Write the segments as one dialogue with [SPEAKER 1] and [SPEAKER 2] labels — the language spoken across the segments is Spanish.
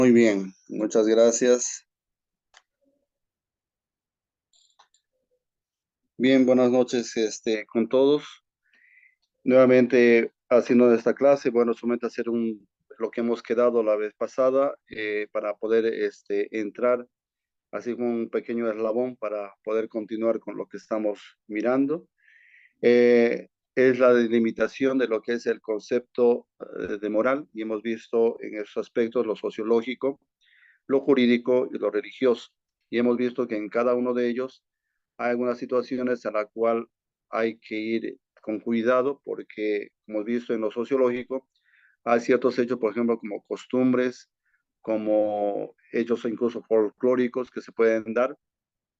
[SPEAKER 1] Muy bien, muchas gracias. Bien, buenas noches, con todos. Nuevamente haciendo esta clase, bueno, solamente hacer lo que hemos quedado la vez pasada para poder entrar así como un pequeño eslabón para poder continuar con lo que estamos mirando. Es la delimitación de lo que es el concepto de moral y hemos visto en esos aspectos lo sociológico, lo jurídico y lo religioso. Y hemos visto que en cada uno de ellos hay algunas situaciones a la cual hay que ir con cuidado porque, como hemos visto en lo sociológico, hay ciertos hechos, por ejemplo, como costumbres, como hechos incluso folclóricos que se pueden dar.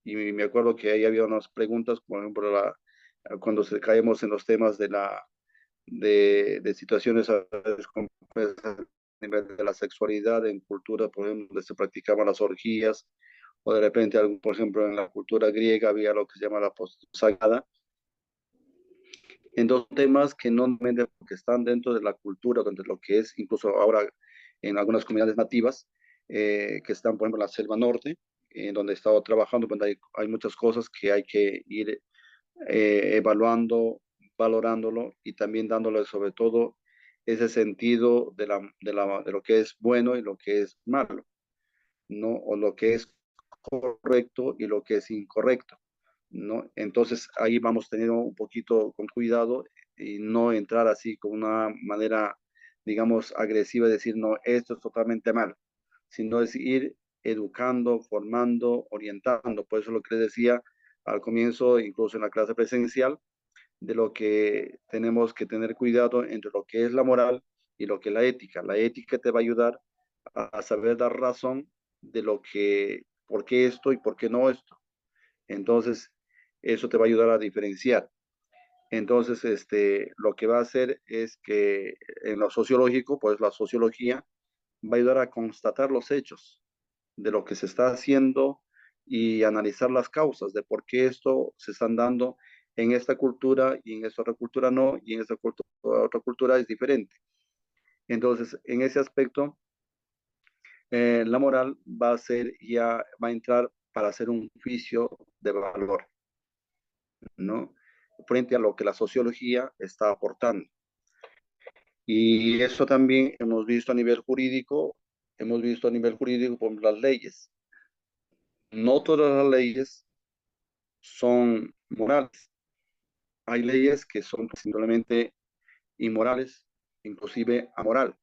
[SPEAKER 1] Y me acuerdo que ahí había unas preguntas, por ejemplo, cuando caemos en los temas de situaciones a veces complejas a nivel de la sexualidad en cultura, por ejemplo, donde se practicaban las orgías, o de repente, por ejemplo, en la cultura griega había lo que se llama la posición sagrada, en dos temas que no que están dentro de la cultura, dentro de lo que es incluso ahora en algunas comunidades nativas, que están, por ejemplo, en la selva norte, en donde he estado trabajando, donde hay muchas cosas que hay que ir evaluando, valorándolo y también dándole sobre todo ese sentido de lo que es bueno y lo que es malo, ¿no? O lo que es correcto y lo que es incorrecto, ¿no? Entonces ahí vamos teniendo un poquito con cuidado y no entrar así con una manera, digamos, agresiva y decir, no, esto es totalmente mal, sino es ir educando, formando, orientando. Por eso lo que les decía al comienzo, incluso en la clase presencial, de lo que tenemos que tener cuidado entre lo que es la moral y lo que es la ética. La ética te va a ayudar a saber dar razón de lo que, por qué esto y por qué no esto. Entonces, eso te va a ayudar a diferenciar. Entonces, lo que va a hacer es que en lo sociológico, pues la sociología va a ayudar a constatar los hechos de lo que se está haciendo y analizar las causas de por qué esto se están dando en esta cultura y en esta otra cultura no, y en esta otra cultura es diferente. Entonces, en ese aspecto, la moral va a ser ya, va a entrar para hacer un juicio de valor, ¿no? Frente a lo que la sociología está aportando. Y eso también hemos visto a nivel jurídico por las leyes. No todas las leyes son morales. Hay leyes que son simplemente inmorales, inclusive amoral.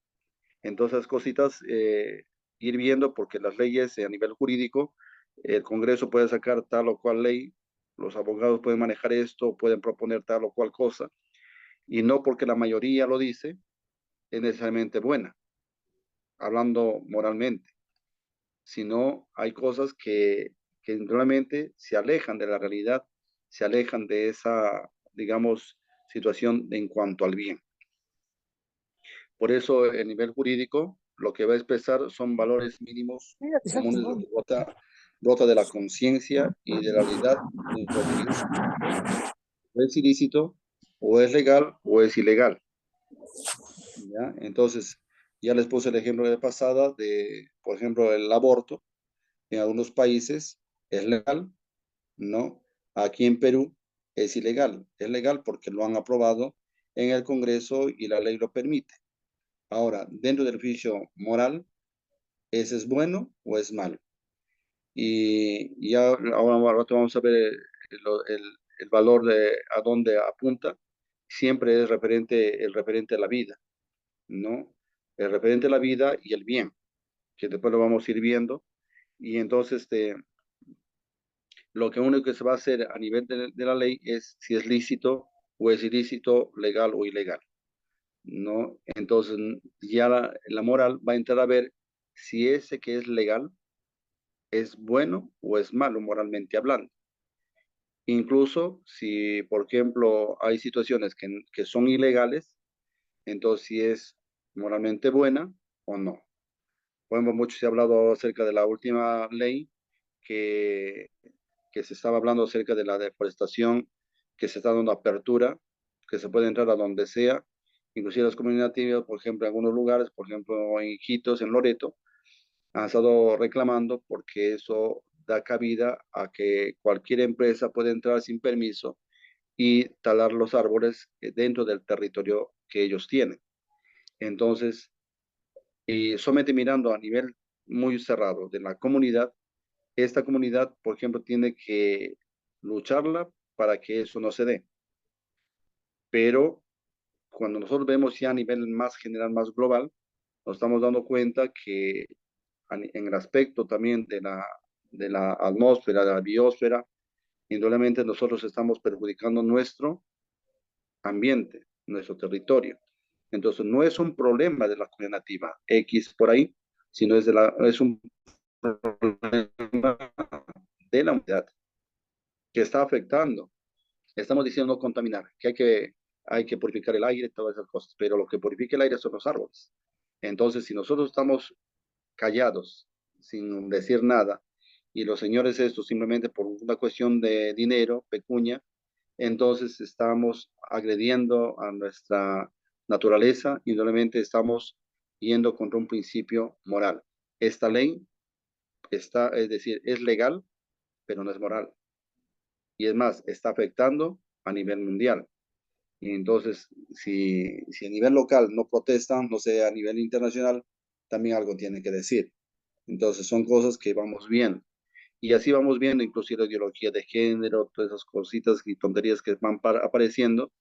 [SPEAKER 1] Entonces, cositas, ir viendo, porque las leyes a nivel jurídico, el Congreso puede sacar tal o cual ley, los abogados pueden manejar esto, pueden proponer tal o cual cosa, y no porque la mayoría lo dice, es necesariamente buena, hablando moralmente, sino hay cosas que realmente se alejan de la realidad, se alejan de esa, digamos, situación en cuanto al bien. Por eso, el nivel jurídico, lo que va a expresar son valores mínimos comunes, lo que brota de la conciencia y de la realidad de lo que es ilícito, o es legal, o es ilegal, ¿ya? Entonces, ya les puse el ejemplo de pasada de, por ejemplo, el aborto. En algunos países es legal, ¿no? Aquí en Perú es ilegal. Es legal porque lo han aprobado en el Congreso y la ley lo permite. Ahora, dentro del juicio moral, ¿ese es bueno o es malo? Y ya ahora vamos a ver el valor de a dónde apunta. Siempre es el referente a la vida, ¿no? El referente a la vida y el bien, que después lo vamos a ir viendo. Y entonces, lo que único que se va a hacer a nivel de la ley es si es lícito o es ilícito, legal o ilegal, ¿no? Entonces, ya la moral va a entrar a ver si ese que es legal es bueno o es malo moralmente hablando. Incluso si, por ejemplo, hay situaciones que son ilegales, entonces si es moralmente buena o no. Por ejemplo, mucho se ha hablado acerca de la última ley que, que se estaba hablando acerca de la deforestación, que se está dando apertura, que se puede entrar a donde sea, inclusive las comunidades nativas, por ejemplo, en algunos lugares, por ejemplo, en Iquitos, en Loreto, Han estado reclamando porque eso da cabida a que cualquier empresa puede entrar sin permiso y talar los árboles dentro del territorio que ellos tienen. Entonces, y solamente mirando a nivel muy cerrado de la comunidad, esta comunidad, por ejemplo, tiene que lucharla para que eso no se dé. Pero cuando nosotros vemos ya a nivel más general, más global, nos estamos dando cuenta que en el aspecto también de la atmósfera, de la biosfera, indudablemente nosotros estamos perjudicando nuestro ambiente, nuestro territorio. Entonces, no es un problema de la comunidad nativa X por ahí, sino es un problema de la humanidad que está afectando. Estamos diciendo no contaminar, que hay que purificar el aire, todas esas cosas, pero lo que purifica el aire son los árboles. Entonces, si nosotros estamos callados, sin decir nada, y los señores estos simplemente por una cuestión de dinero, pecuña, entonces estamos agrediendo a nuestra naturaleza y normalmente estamos yendo contra un principio moral. Esta ley está, es decir, es legal, pero no es moral. Y es más, está afectando a nivel mundial. Y entonces, si a nivel local no protestan, no sé, a nivel internacional, también algo tiene que decir. Entonces, son cosas que vamos viendo. Y así vamos viendo, inclusive la ideología de género, todas esas cositas y tonterías que van apareciendo,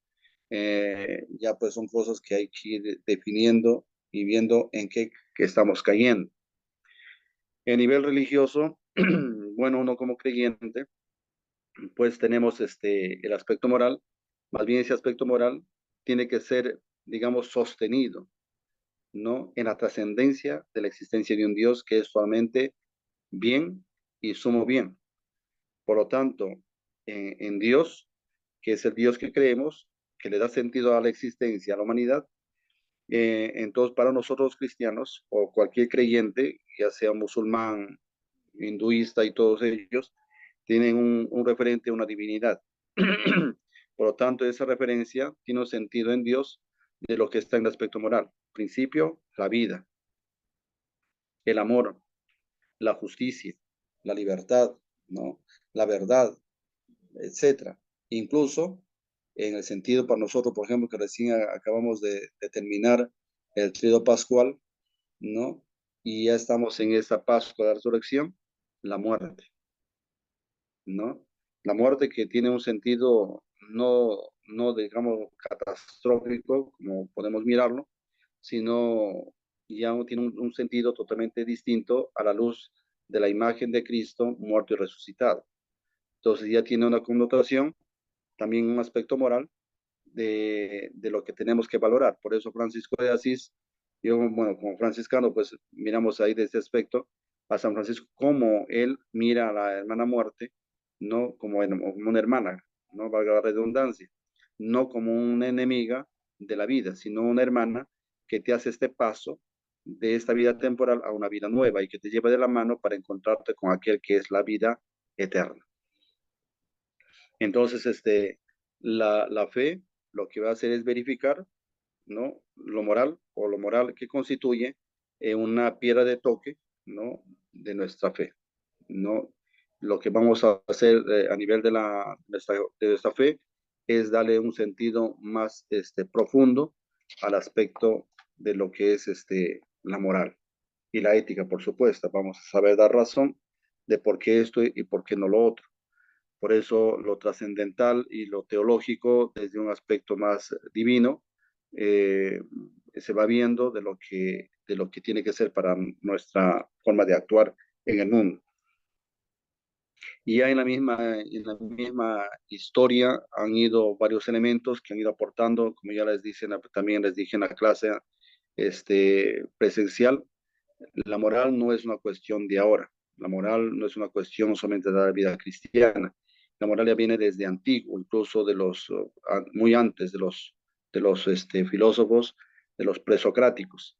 [SPEAKER 1] ya pues son cosas que hay que ir definiendo y viendo en qué que estamos cayendo. A nivel religioso, bueno, uno como creyente, pues tenemos el aspecto moral, más bien ese aspecto moral tiene que ser, digamos, sostenido, ¿no? En la trascendencia de la existencia de un Dios que es solamente bien y sumo bien. Por lo tanto, en Dios, que es el Dios que creemos, que le da sentido a la existencia, a la humanidad, entonces para nosotros cristianos o cualquier creyente, ya sea musulmán, hinduista y todos ellos, tienen un referente, una divinidad. Por lo tanto, esa referencia tiene un sentido en Dios de lo que está en el aspecto moral. Principio, la vida, el amor, la justicia, la libertad, ¿no? La verdad, etcétera. Incluso en el sentido para nosotros, por ejemplo, que recién acabamos de terminar el tríodo pascual, ¿no? Y ya estamos en esa Pascua de la Resurrección, la muerte, ¿no? La muerte que tiene un sentido no digamos, catastrófico, como podemos mirarlo, sino ya tiene un sentido totalmente distinto a la luz de la imagen de Cristo muerto y resucitado. Entonces ya tiene una connotación, también un aspecto moral de lo que tenemos que valorar. Por eso Francisco de Asís, yo, bueno, como franciscano, pues miramos ahí de este aspecto a San Francisco, como él mira a la hermana muerte, no como, como una hermana, no valga la redundancia, no como una enemiga de la vida, sino una hermana que te hace este paso de esta vida temporal a una vida nueva y que te lleva de la mano para encontrarte con aquel que es la vida eterna. Entonces, la fe lo que va a hacer es verificar, ¿no? Lo moral o lo moral que constituye una piedra de toque, ¿no? De nuestra fe, ¿no? Lo que vamos a hacer a nivel de nuestra fe es darle un sentido más profundo al aspecto de lo que es la moral y la ética, por supuesto. Vamos a saber dar razón de por qué esto y por qué no lo otro. Por eso lo trascendental y lo teológico desde un aspecto más divino eh, se va viendo de lo que tiene que ser para nuestra forma de actuar en el mundo. Y ya en la misma historia han ido varios elementos que han ido aportando, como ya les dije, también les dije en la clase presencial, la moral no es una cuestión de ahora, la moral no es una cuestión solamente de la vida cristiana, la moral ya viene desde antiguo, incluso de muy antes de los filósofos, de los presocráticos.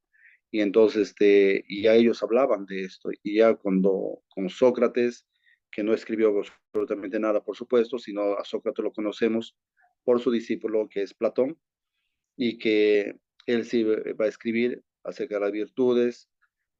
[SPEAKER 1] Y entonces, y ya ellos hablaban de esto, y ya cuando con Sócrates, que no escribió absolutamente nada, por supuesto, sino a Sócrates lo conocemos por su discípulo que es Platón, y que él sí va a escribir acerca de las virtudes,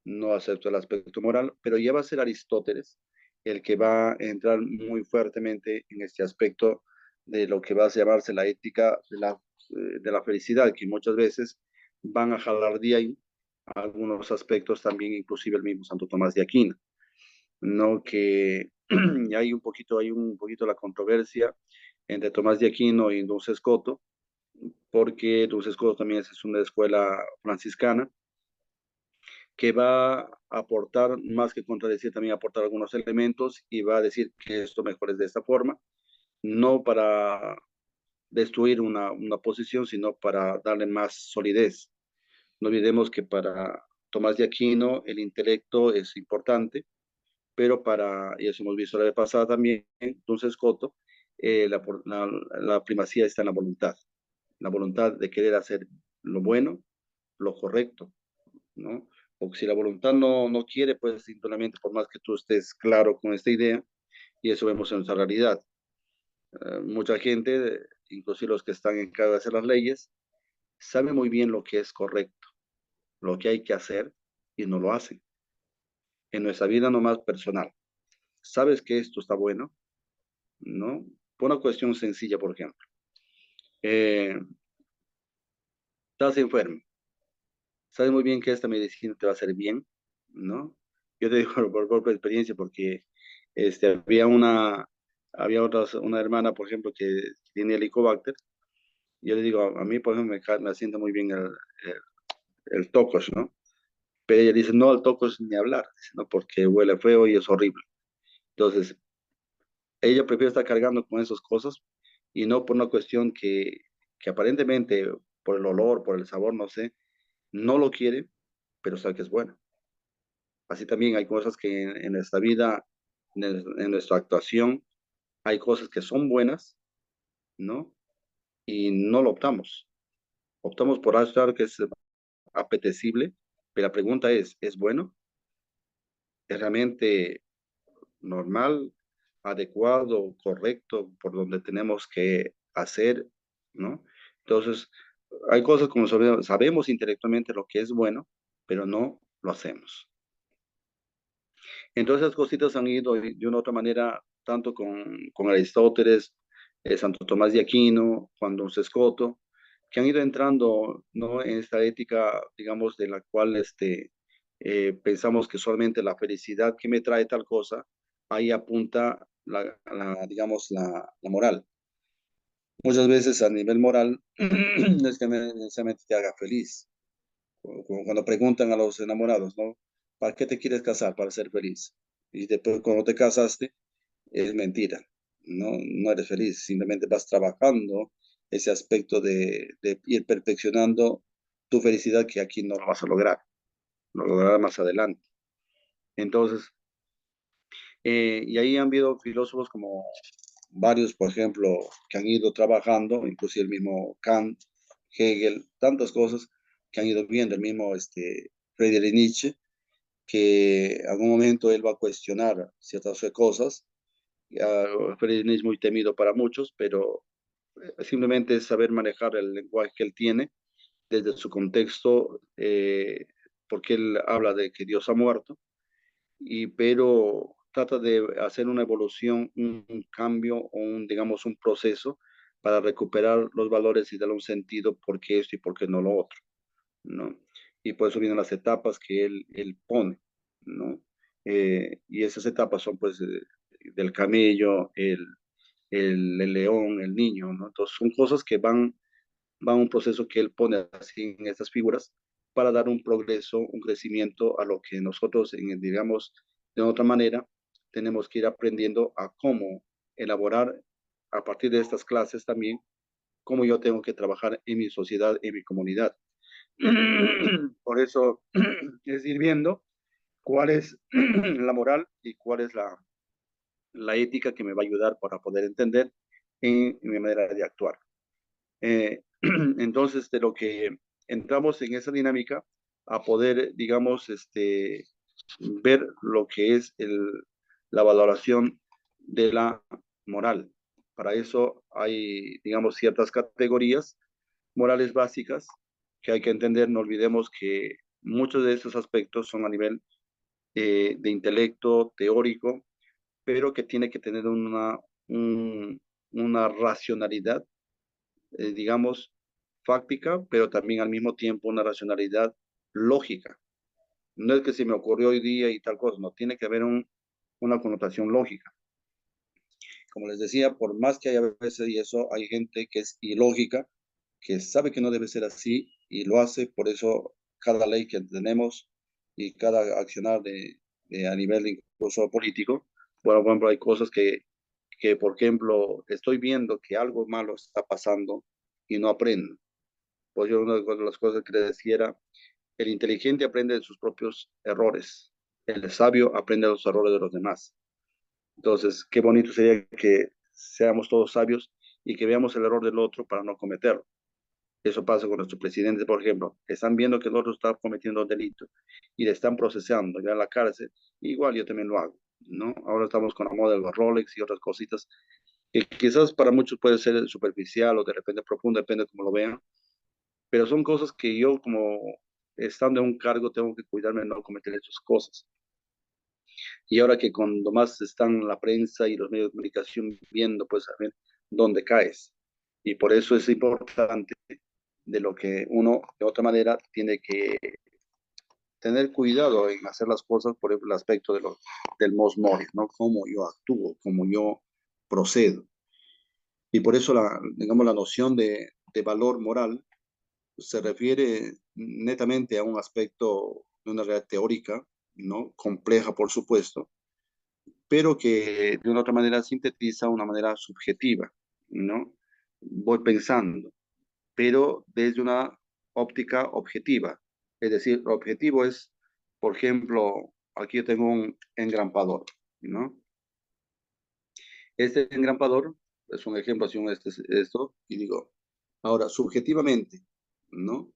[SPEAKER 1] no acepto el aspecto moral, pero ya va a ser Aristóteles el que va a entrar muy fuertemente en este aspecto de lo que va a llamarse la ética de la felicidad, que muchas veces van a jalar de ahí algunos aspectos también, inclusive el mismo Santo Tomás de Aquino, ¿no? Que hay un poquito la controversia entre Tomás de Aquino y Duns Scoto, porque Duns Scoto también es una escuela franciscana que va a aportar, más que contradecir, también aportar algunos elementos y va a decir que esto mejor es de esta forma, no para destruir una posición, sino para darle más solidez. No olvidemos que para Tomás de Aquino el intelecto es importante, pero y eso hemos visto la vez pasada también, entonces Coto, la primacía está en la voluntad de querer hacer lo bueno, lo correcto, ¿no? O si la voluntad no quiere, pues simplemente por más que tú estés claro con esta idea, y eso vemos en nuestra realidad. Mucha gente, inclusive los que están encargados de hacer las leyes, sabe muy bien lo que es correcto, lo que hay que hacer, y no lo hacen. En nuestra vida nomás personal. ¿Sabes que esto está bueno? ¿No? Por una cuestión sencilla, por ejemplo. Eh, Estás enfermo, sabes muy bien que esta medicina te va a hacer bien, ¿no? Yo te digo por propia experiencia porque había una hermana, por ejemplo, que tiene Helicobacter. Yo le digo, a mí, por ejemplo, me sienta muy bien el tocos, ¿no? Pero ella dice, no, el tocos ni hablar, dice, ¿no? Porque huele feo y es horrible. Entonces, ella prefiere estar cargando con esas cosas y no por una cuestión que aparentemente, por el olor, por el sabor, no sé, no lo quiere, pero sabe que es bueno. Así también hay cosas que en nuestra vida, en nuestra actuación, hay cosas que son buenas, ¿no? Y no lo optamos. Optamos por algo que es apetecible, pero la pregunta ¿es bueno? ¿Es realmente normal, adecuado, correcto, por donde tenemos que hacer, ¿no? Entonces, hay cosas como sabemos intelectualmente lo que es bueno, pero no lo hacemos. Entonces, esas cositas han ido de una u otra manera, tanto con Aristóteles, Santo Tomás de Aquino, Juan Duns Scoto, que han ido entrando, ¿no? En esta ética, digamos, de la cual pensamos que solamente la felicidad que me trae tal cosa, ahí apunta digamos, la moral. Muchas veces a nivel moral, no es que necesariamente te haga feliz. Como cuando preguntan a los enamorados, ¿no? ¿Para qué te quieres casar? Para ser feliz. Y después cuando te casaste, es mentira. No eres feliz, simplemente vas trabajando ese aspecto de ir perfeccionando tu felicidad que aquí no lo vas a lograr, lo lograrás más adelante. Entonces, y ahí han habido filósofos como varios, por ejemplo, que han ido trabajando, inclusive el mismo Kant, Hegel, tantas cosas que han ido viendo, el mismo Friedrich Nietzsche, que en algún momento él va a cuestionar ciertas cosas. Friedrich Nietzsche es muy temido para muchos, pero simplemente es saber manejar el lenguaje que él tiene desde su contexto, porque él habla de que Dios ha muerto, pero trata de hacer una evolución, un cambio o digamos, un proceso para recuperar los valores y darle un sentido por qué esto y por qué no lo otro, ¿no? Y por eso vienen las etapas que él pone, ¿no? Y esas etapas son, pues, del camello, el león, el niño, ¿no? Entonces, son cosas que van a un proceso que él pone así en estas figuras para dar un progreso, un crecimiento a lo que nosotros, digamos, de otra manera, tenemos que ir aprendiendo a cómo elaborar a partir de estas clases también, cómo yo tengo que trabajar en mi sociedad, en mi comunidad. Por eso es ir viendo cuál es la moral y cuál es la ética que me va a ayudar para poder entender en mi manera de actuar. Entonces, de lo que entramos en esa dinámica a poder, digamos, ver lo que es la valoración de la moral. Para eso hay, digamos, ciertas categorías morales básicas que hay que entender. No olvidemos que muchos de estos aspectos son a nivel de intelecto teórico, pero que tiene que tener una racionalidad, digamos, fáctica, pero también al mismo tiempo una racionalidad lógica. No es que se me ocurrió hoy día y tal cosa, no, tiene que haber una connotación lógica. Como les decía, por más que haya veces y eso, hay gente que es ilógica, que sabe que no debe ser así y lo hace, por eso cada ley que tenemos y cada accionar a nivel incluso político, bueno, por ejemplo, hay cosas que, por ejemplo, estoy viendo que algo malo está pasando y no aprendo. Pues yo una de las cosas que le decía era, el inteligente aprende de sus propios errores, el sabio aprende de los errores de los demás. Entonces, qué bonito sería que seamos todos sabios y que veamos el error del otro para no cometerlo. Eso pasa con nuestro presidente, por ejemplo. Están viendo que el otro está cometiendo un delito y le están procesando ya en la cárcel. Igual yo también lo hago, ¿no? Ahora estamos con la moda de los Rolex y otras cositas que quizás para muchos puede ser superficial o de repente profundo, depende de cómo lo vean, pero son cosas que yo como estando en un cargo tengo que cuidarme de no cometer esas cosas. Y ahora que cuando más están la prensa y los medios de comunicación viendo, pues a ver dónde caes. Y por eso es importante de lo que uno, de otra manera, tiene que tener cuidado en hacer las cosas por el aspecto del mos moris, ¿no? Cómo yo actúo, cómo yo procedo. Y por eso, digamos, la noción de valor moral se refiere netamente a un aspecto de una realidad teórica, ¿no? Compleja, por supuesto, pero que de una otra manera sintetiza una manera subjetiva, ¿no? Voy pensando, pero desde una óptica objetiva. Es decir, lo objetivo es, por ejemplo, aquí yo tengo un engrampador, ¿no? Este engrampador es un ejemplo, así un esto, y digo, ahora, subjetivamente, ¿no?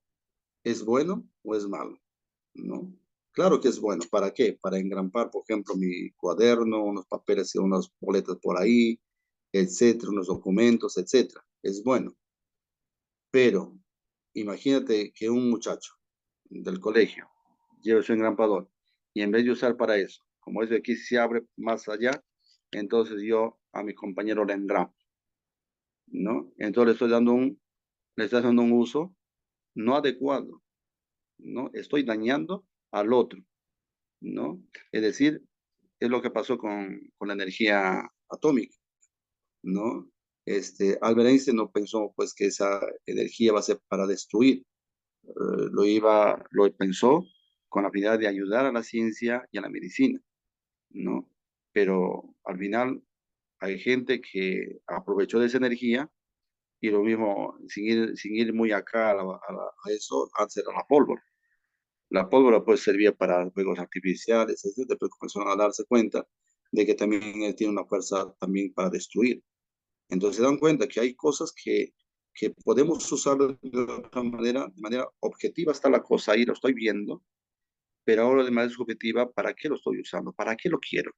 [SPEAKER 1] ¿Es bueno o es malo? ¿No? Claro que es bueno. ¿Para qué? Para engrampar, por ejemplo, mi cuaderno, unos papeles y unas boletas por ahí, etcétera, unos documentos, etcétera. Es bueno. Pero imagínate que un muchacho del colegio lleve su engrampador y en vez de usar para eso, como eso de aquí se abre más allá, entonces yo a mi compañero le engrampo, ¿no? Entonces le estoy dando un uso no adecuado, ¿no? Estoy dañando al otro, ¿no? Es decir, es lo que pasó con la energía atómica, ¿no? Albert Einstein no pensó pues que esa energía va a ser para destruir, lo pensó con la finalidad de ayudar a la ciencia y a la medicina, ¿no? Pero al final hay gente que aprovechó de esa energía y lo mismo, sin ir muy acá a eso, antes era la pólvora. La pólvora pues servía para juegos artificiales, etc. Después comenzaron a darse cuenta de que también tiene una fuerza también para destruir. Entonces se dan cuenta que hay cosas que podemos usar de otra manera, de manera objetiva está la cosa, ahí lo estoy viendo, pero ahora de manera subjetiva, ¿para qué lo estoy usando? ¿Para qué lo quiero?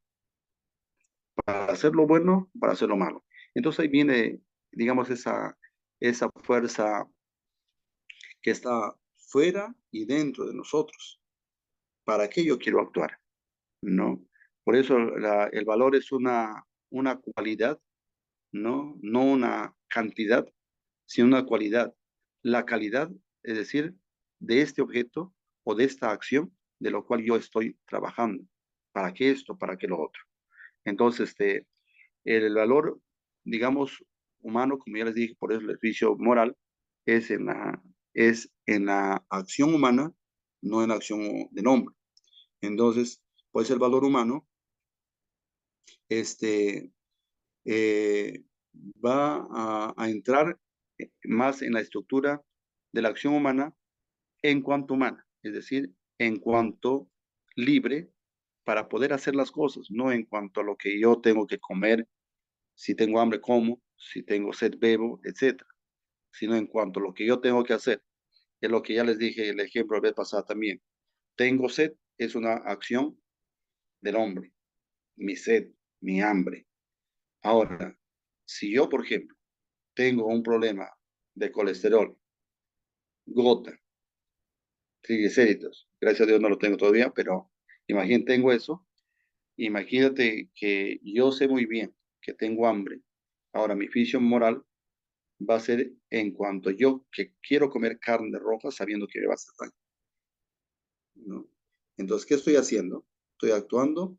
[SPEAKER 1] ¿Para hacerlo bueno? ¿Para hacerlo malo? Entonces ahí viene, digamos, esa fuerza que está fuera y dentro de nosotros. ¿Para qué yo quiero actuar? ¿No? Por eso el valor es una cualidad, ¿no? No una cantidad, sino una cualidad. La calidad, es decir, de este objeto o de esta acción de lo cual yo estoy trabajando. ¿Para qué esto? ¿Para qué lo otro? Entonces, el valor, digamos, humano, como ya les dije, por eso el juicio moral, es es en la acción humana, no en la acción del hombre. Entonces, pues el valor humano, este, eh, va a entrar más en la estructura de la acción humana en cuanto humana, es decir, en cuanto libre para poder hacer las cosas, no en cuanto a lo que yo tengo que comer, si tengo hambre como, si tengo sed bebo, etcétera, sino en cuanto a lo que yo tengo que hacer. Es lo que ya les dije el ejemplo la vez pasada también. Tengo sed es una acción del hombre, mi sed, mi hambre. Ahora, si yo, por ejemplo, tengo un problema de colesterol, gota, triglicéridos. Gracias a Dios no lo tengo todavía, pero imagínate, tengo eso. Imagínate que yo sé muy bien que tengo hambre. Ahora, mi juicio moral va a ser en cuanto yo que quiero comer carne roja sabiendo que me va a hacer daño, ¿no? Entonces, ¿qué estoy haciendo? Estoy actuando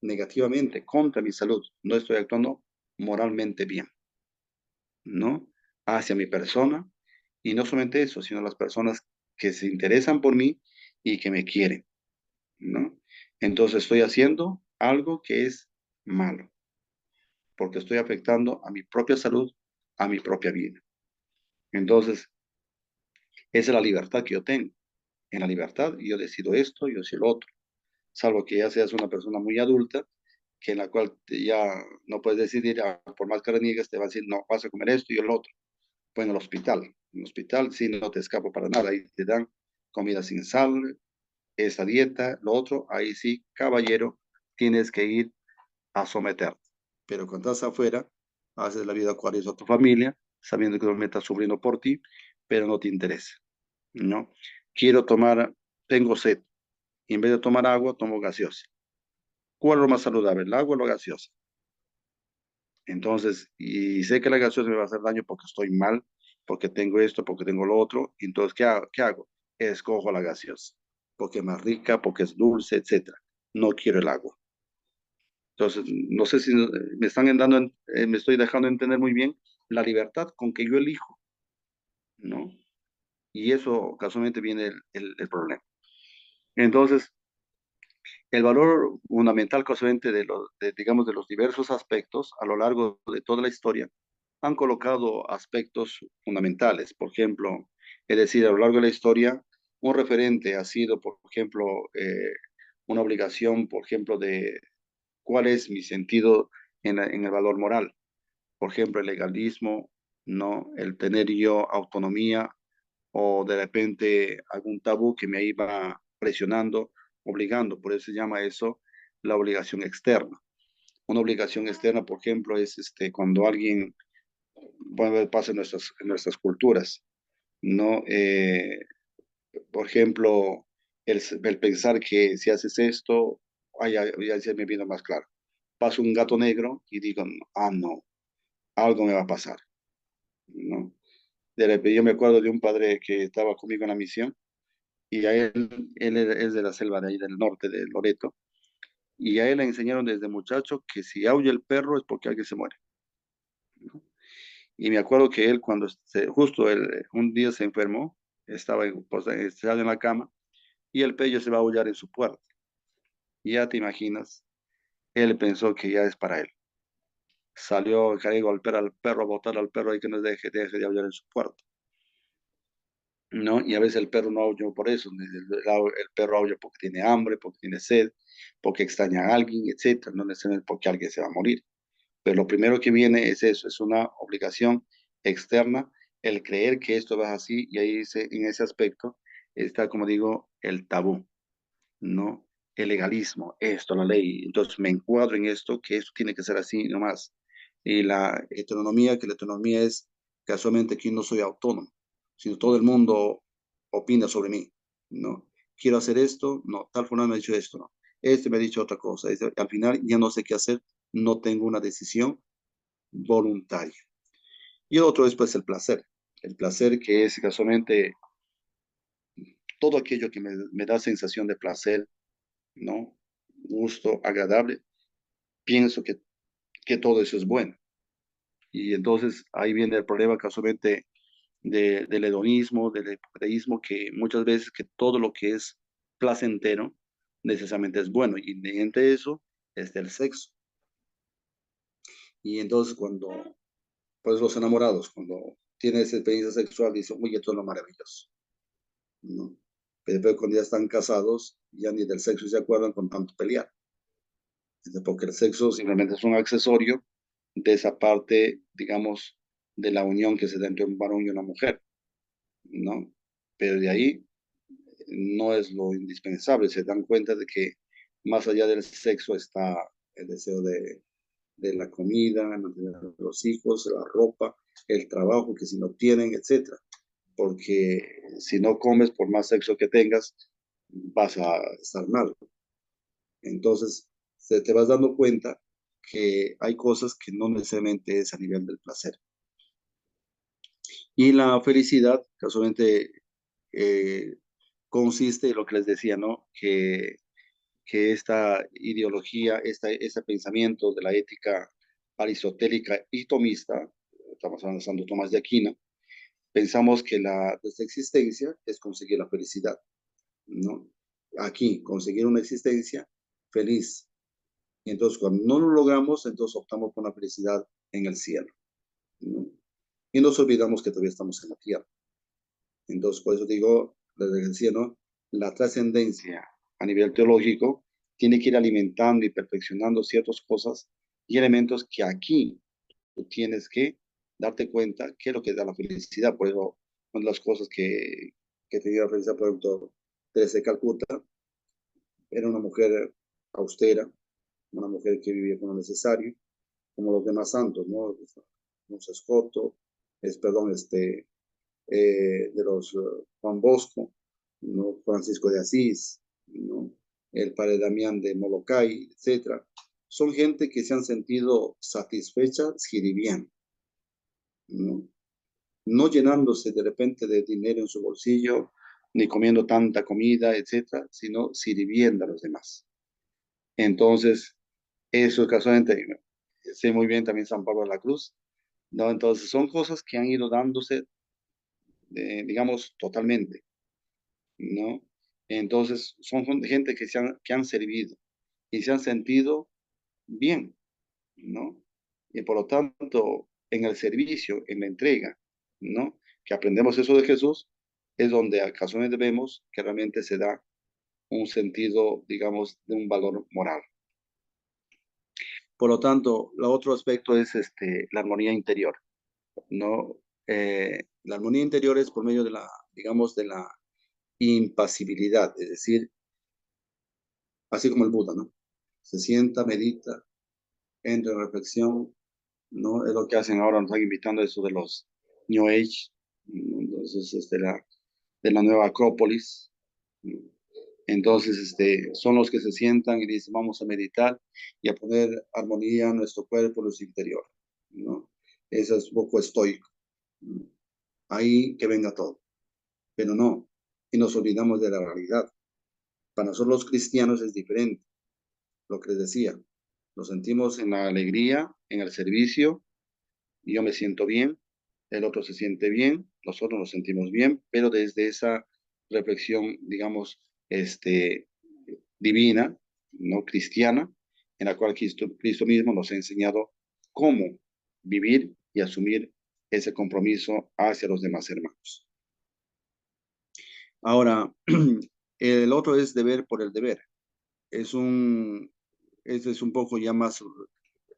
[SPEAKER 1] negativamente contra mi salud. No estoy actuando moralmente bien, ¿no? Hacia mi persona. Y no solamente eso, sino las personas que se interesan por mí y que me quieren, ¿no? Entonces estoy haciendo algo que es malo, porque estoy afectando a mi propia salud, a mi propia vida. Entonces, esa es la libertad que yo tengo. En la libertad yo decido esto, yo decido lo otro, salvo que ya seas una persona muy adulta, que en la cual ya no puedes decidir, por más que reniegues, te van a decir, no, vas a comer esto y yo lo otro. Pues en el hospital sí no te escapo para nada, ahí te dan comida sin sal, esa dieta, lo otro, ahí sí, caballero, tienes que ir a someterte. Pero cuando estás afuera, haces la vida cual es a tu familia, sabiendo que me estás sufriendo por ti, pero no te interesa, ¿no? Quiero tomar, tengo sed, y en vez de tomar agua, tomo gaseosa. ¿Cuál es lo más saludable, el agua o la gaseosa? Entonces, y sé que la gaseosa me va a hacer daño porque estoy mal, porque tengo esto, porque tengo lo otro. Entonces, ¿qué hago? Escojo la gaseosa, porque es más rica, porque es dulce, etcétera. No quiero el agua. Entonces, no sé si me están dando, me estoy dejando entender muy bien la libertad con que yo elijo, ¿no? Y eso casualmente viene el problema. Entonces, el valor fundamental casualmente digamos, de los diversos aspectos a lo largo de toda la historia han colocado aspectos fundamentales. Por ejemplo, es decir, a lo largo de la historia, un referente ha sido, por ejemplo, una obligación, por ejemplo, de cuál es mi sentido en el valor moral. Por ejemplo, el legalismo, ¿no? El tener yo autonomía o de repente algún tabú que me iba presionando, obligando. Por eso se llama eso la obligación externa. Una obligación externa, por ejemplo, es cuando alguien, bueno, pasa en nuestras culturas, ¿no? Por ejemplo, el pensar que si haces esto, ya se me vino más claro. Paso un gato negro y digo, ah, no, algo me va a pasar, ¿no? De repente, yo me acuerdo de un padre que estaba conmigo en la misión y a él es de la selva de ahí del norte de Loreto, y a él le enseñaron desde muchacho que si aulla el perro es porque alguien se muere, ¿no? Y me acuerdo que él cuando justo él, un día se enfermó, estaba pues, echado en la cama y el pello se va a aullar en su puerta. Y ya te imaginas, él pensó que ya es para él. Salió, quería golpear al perro, botar al perro y que no deje de aullar en su puerta, ¿no? Y a veces el perro no aulla por eso, el perro aulla porque tiene hambre, porque tiene sed, porque extraña a alguien, etcétera, no necesariamente porque alguien se va a morir. Pero lo primero que viene es eso, es una obligación externa, el creer que esto va así, y ahí dice, en ese aspecto está, como digo, el tabú, ¿no? El legalismo, esto, la ley. Entonces me encuadro en esto, que esto tiene que ser así nomás. Y la heteronomía, que la heteronomía es casualmente que yo no soy autónomo, sino todo el mundo opina sobre mí, ¿no? Quiero hacer esto, no, tal fulano me ha dicho esto, no. Este me ha dicho otra cosa. Al final ya no sé qué hacer, no tengo una decisión voluntaria. Y el otro es pues el placer que es casualmente todo aquello que me da sensación de placer, ¿no? Gusto, agradable, pienso que todo eso es bueno. Y entonces ahí viene el problema casualmente del hedonismo, del epicureísmo, que muchas veces que todo lo que es placentero necesariamente es bueno. Y mediante eso es el sexo. Y entonces cuando, pues los enamorados, cuando tienen esa experiencia sexual, dicen, uy, esto es lo maravilloso, ¿no? Pero después cuando ya están casados, ya ni del sexo se acuerdan con tanto pelear. Porque el sexo simplemente es un accesorio de esa parte, digamos, de la unión que se da entre un varón y una mujer, ¿no? Pero de ahí no es lo indispensable, se dan cuenta de que más allá del sexo está el deseo de la comida, mantener a los hijos, la ropa, el trabajo que si no tienen, etcétera. porque si no comes, por más sexo que tengas, vas a estar mal. Entonces, te vas dando cuenta que hay cosas que no necesariamente es a nivel del placer. Y la felicidad, casualmente, eh, consiste en lo que les decía, ¿no? Que esta ideología, este pensamiento de la ética aristotélica y tomista, estamos hablando de Santo Tomás de Aquino, pensamos que nuestra existencia es conseguir la felicidad, ¿no? Aquí, conseguir una existencia feliz. Y entonces, cuando no lo logramos, entonces optamos por la felicidad en el cielo, ¿no? Y nos olvidamos que todavía estamos en la tierra. Entonces, por eso digo, les decía, ¿no? La trascendencia a nivel teológico tiene que ir alimentando y perfeccionando ciertas cosas y elementos que aquí tú tienes que darte cuenta qué es lo que da la felicidad. Por eso, una de las cosas que tenía la felicidad, por ejemplo, Teresa de Calcuta, era una mujer austera, una mujer que vivía con lo necesario, como los demás santos, ¿no? Mons Escoto, perdón, de los Juan Bosco, ¿no? Francisco de Asís, ¿no? El padre Damián de Molokai, etcétera. Son gente que se han sentido satisfechas sirviendo, ¿no? No llenándose de repente de dinero en su bolsillo, ni comiendo tanta comida, etcétera, sino sirviendo a los demás. Entonces, eso casualmente, sé muy bien también San Pablo de la Cruz, ¿no? Entonces, son cosas que han ido dándose, digamos, totalmente, ¿no? Entonces, son gente que han servido y se han sentido bien, ¿no? Y por lo tanto, en el servicio, en la entrega, ¿no? Que aprendemos eso de Jesús, es donde ocasionalmente vemos que realmente se da un sentido, digamos, de un valor moral. Por lo tanto, el otro aspecto es la armonía interior, ¿no? La armonía interior es por medio de digamos, de la impasibilidad, es decir, así como el Buda, ¿no? Se sienta, medita, entra en reflexión, ¿no? Es lo que hacen ahora, nos están invitando a eso de los New Age, ¿no? Entonces, de la nueva Acrópolis, ¿no? Entonces, son los que se sientan y dicen, vamos a meditar y a poner armonía en nuestro cuerpo, en nuestro interior, ¿no? Eso es un poco estoico, ¿no? Ahí que venga todo, pero no, y nos olvidamos de la realidad. Para nosotros los cristianos es diferente, lo que les decía, lo sentimos en la alegría, en el servicio, y yo me siento bien, el otro se siente bien, nosotros nos sentimos bien, pero desde esa reflexión, digamos, divina, no cristiana, en la cual Cristo mismo nos ha enseñado cómo vivir y asumir ese compromiso hacia los demás hermanos. Ahora, el otro es deber por el deber. Es este es un poco ya más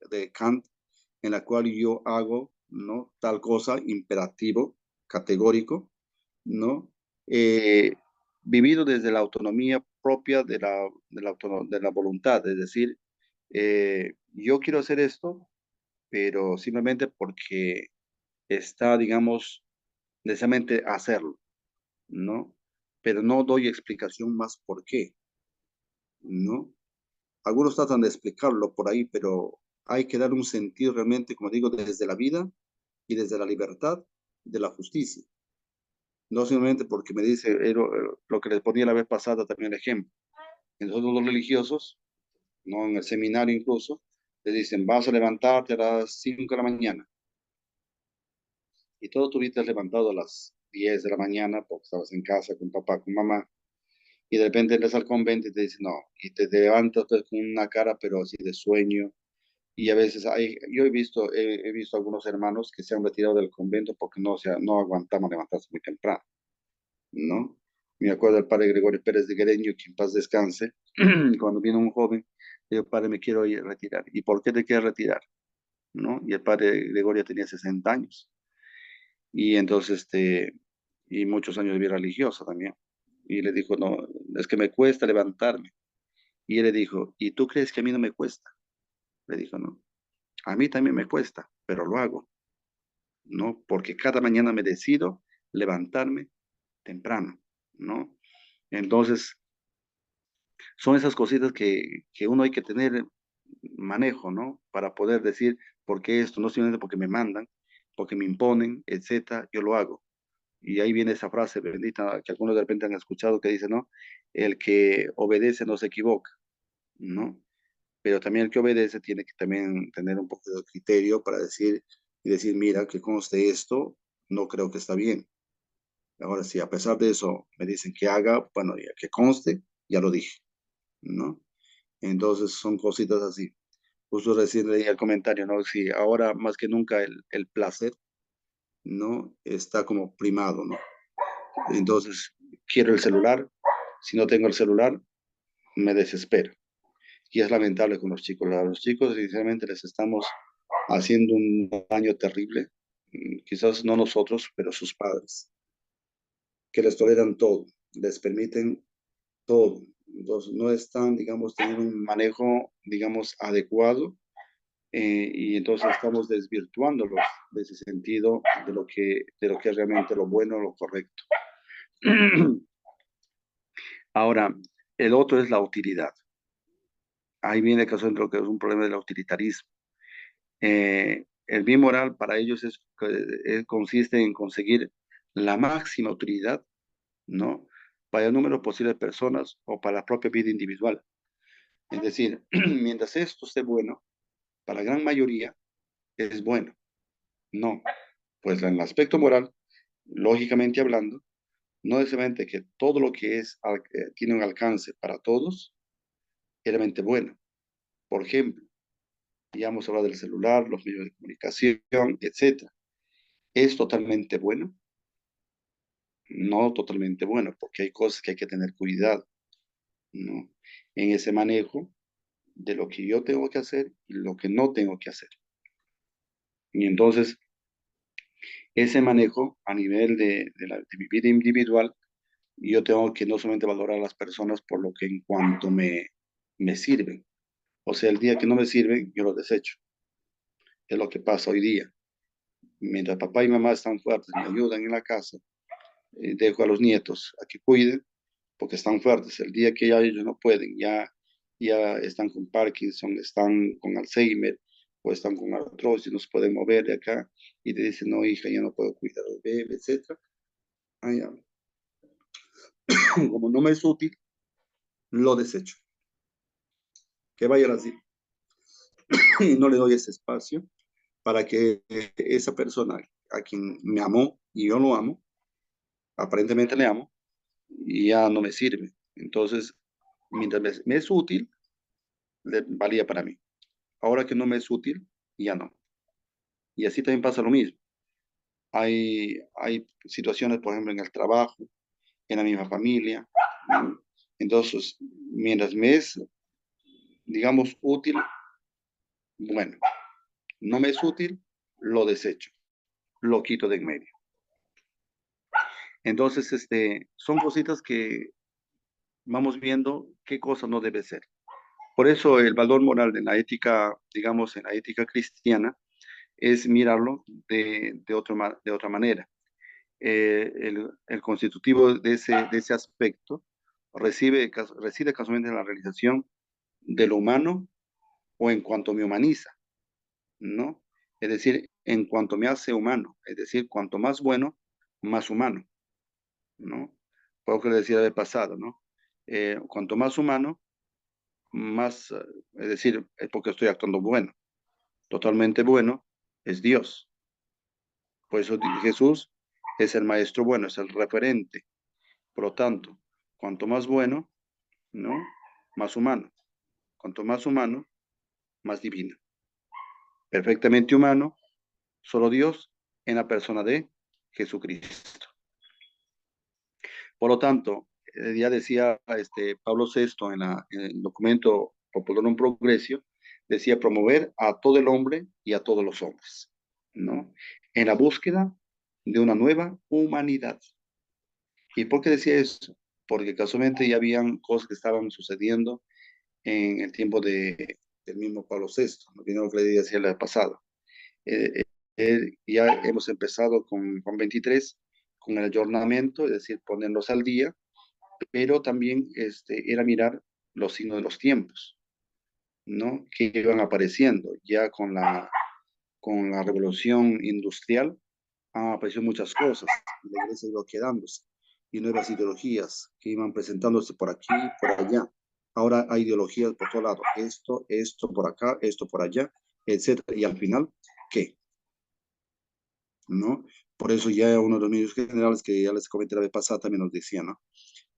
[SPEAKER 1] de Kant, en la cual yo hago, ¿no? Tal cosa, imperativo, categórico, ¿no? Eh, Vivido desde la autonomía propia de la voluntad, es decir, yo quiero hacer esto, pero simplemente porque está, digamos, necesariamente hacerlo, ¿no? Pero no doy explicación más por qué, ¿no? Algunos tratan de explicarlo por ahí, pero hay que dar un sentido realmente, como digo, desde la vida y desde la libertad de la justicia. No simplemente porque me dice lo que les ponía la vez pasada también el ejemplo. En nosotros los religiosos, ¿no? En el seminario incluso, les dicen, vas a levantarte a las 5 de la mañana. Y todo tu vida has levantado a las 10 de la mañana porque estabas en casa con papá, con mamá. Y de repente entras al convento y te dicen, no. Y te levantas pues, con una cara, pero así de sueño. Y a veces yo he visto algunos hermanos que se han retirado del convento porque no aguantaban levantarse muy temprano, ¿no? Me acuerdo del padre Gregorio Pérez de Guereño, que en paz descanse, cuando vino un joven, le dijo, padre, me quiero ir a retirar. ¿Y por qué te quieres retirar? ¿No? Y el padre Gregorio tenía 60 años. Y entonces, y muchos años de vida religiosa también. Y le dijo, no, es que me cuesta levantarme. Y él le dijo, ¿y tú crees que a mí no me cuesta? Le dijo, no, a mí también me cuesta, pero lo hago, ¿no? Porque cada mañana me decido levantarme temprano, ¿no? Entonces, son esas cositas que uno hay que tener manejo, ¿no? Para poder decir, ¿por qué esto? No simplemente porque me mandan, porque me imponen, etcétera, yo lo hago. Y ahí viene esa frase bendita que algunos de repente han escuchado que dice, ¿no? El que obedece no se equivoca, ¿no? Pero también el que obedece tiene que también tener un poco de criterio para decir y decir, mira, que conste esto, no creo que está bien. Ahora, si a pesar de eso me dicen que haga, bueno, ya que conste, ya lo dije, ¿no? Entonces son cositas así. Justo recién leí el comentario, ¿no? Si ahora más que nunca el placer, ¿no? Está como primado, ¿no? Entonces, quiero el celular. Si no tengo el celular, me desespero. Y es lamentable con los chicos. A los chicos, sinceramente, les estamos haciendo un daño terrible. Quizás no nosotros, pero sus padres, que les toleran todo, les permiten todo. Entonces, no están, digamos, teniendo un manejo, digamos, adecuado y entonces estamos desvirtuándolos de ese sentido de lo que es realmente lo bueno, lo correcto. Ahora, el otro es la utilidad. Ahí viene el caso de lo que es un problema del utilitarismo. El bien moral para ellos consiste en conseguir la máxima utilidad, ¿no? Para el número posible de personas o para la propia vida individual. Es decir, mientras esto esté bueno, para la gran mayoría es bueno. No, pues en el aspecto moral, lógicamente hablando, no es solamente que todo lo que tiene un alcance para todos es realmente bueno. Por ejemplo, ya hemos hablado del celular, los medios de comunicación, etcétera. ¿Es totalmente bueno? No totalmente bueno, porque hay cosas que hay que tener cuidado, ¿no? En ese manejo de lo que yo tengo que hacer y lo que no tengo que hacer. Y entonces, ese manejo a nivel de mi vida individual, yo tengo que no solamente valorar a las personas por lo que en cuanto me sirven. O sea, el día que no me sirven, yo los desecho. Es lo que pasa hoy día. Mientras papá y mamá están fuertes, me ayudan en la casa, dejo a los nietos a que cuiden, porque están fuertes. El día que ya ellos no pueden, ya están con Parkinson, están con Alzheimer o están con artrosis, no se pueden mover de acá y te dicen, no, hija, ya no puedo cuidar al bebé, etcétera. Ah, ya. Como no me es útil, lo desecho. Que vayan así. Y no le doy ese espacio para que esa persona a quien me amó y yo lo amo, aparentemente le amo, y ya no me sirve. Entonces, mientras me es útil, valía para mí. Ahora que no me es útil, ya no. Y así también pasa lo mismo. Hay situaciones, por ejemplo, en el trabajo, en la misma familia. ¿No? Entonces, mientras me es, digamos, útil, bueno, no me es útil, lo desecho, lo quito de en medio. Entonces, son cositas que vamos viendo qué cosa no debe ser. Por eso el valor moral de la ética, digamos, en la ética cristiana, es mirarlo de otra manera. El constitutivo de ese aspecto reside casualmente en la realización de lo humano o en cuanto me humaniza, ¿no? Es decir, en cuanto me hace humano, es decir, cuanto más bueno, más humano, ¿no? Por lo que le decía de pasado, ¿no? Cuanto más humano, más, es decir, es porque estoy actuando bueno, totalmente bueno, es Dios. Por eso Jesús es el maestro bueno, es el referente. Por lo tanto, cuanto más bueno, ¿no? Más humano. Cuanto más humano, más divino. Perfectamente humano, solo Dios en la persona de Jesucristo. Por lo tanto, ya decía Pablo VI en el documento Populorum Progressio, decía promover a todo el hombre y a todos los hombres, ¿no? En la búsqueda de una nueva humanidad. ¿Y por qué decía eso? Porque casualmente ya habían cosas que estaban sucediendo en el tiempo del mismo Pablo VI, ¿no? Vino lo que le decía la pasada. Ya hemos empezado con Juan 23, con el ayornamiento, es decir, ponerlos al día, pero también era mirar los signos de los tiempos, ¿no? Que iban apareciendo ya con la revolución industrial. Han aparecido muchas cosas, y la iglesia iba quedándose, y nuevas ideologías que iban presentándose por aquí, por allá. Ahora hay ideologías por todo lado, esto por acá, esto por allá, etcétera. Y al final, ¿qué? ¿No? Por eso ya uno de los medios generales que ya les comenté la vez pasada también nos decía, ¿no?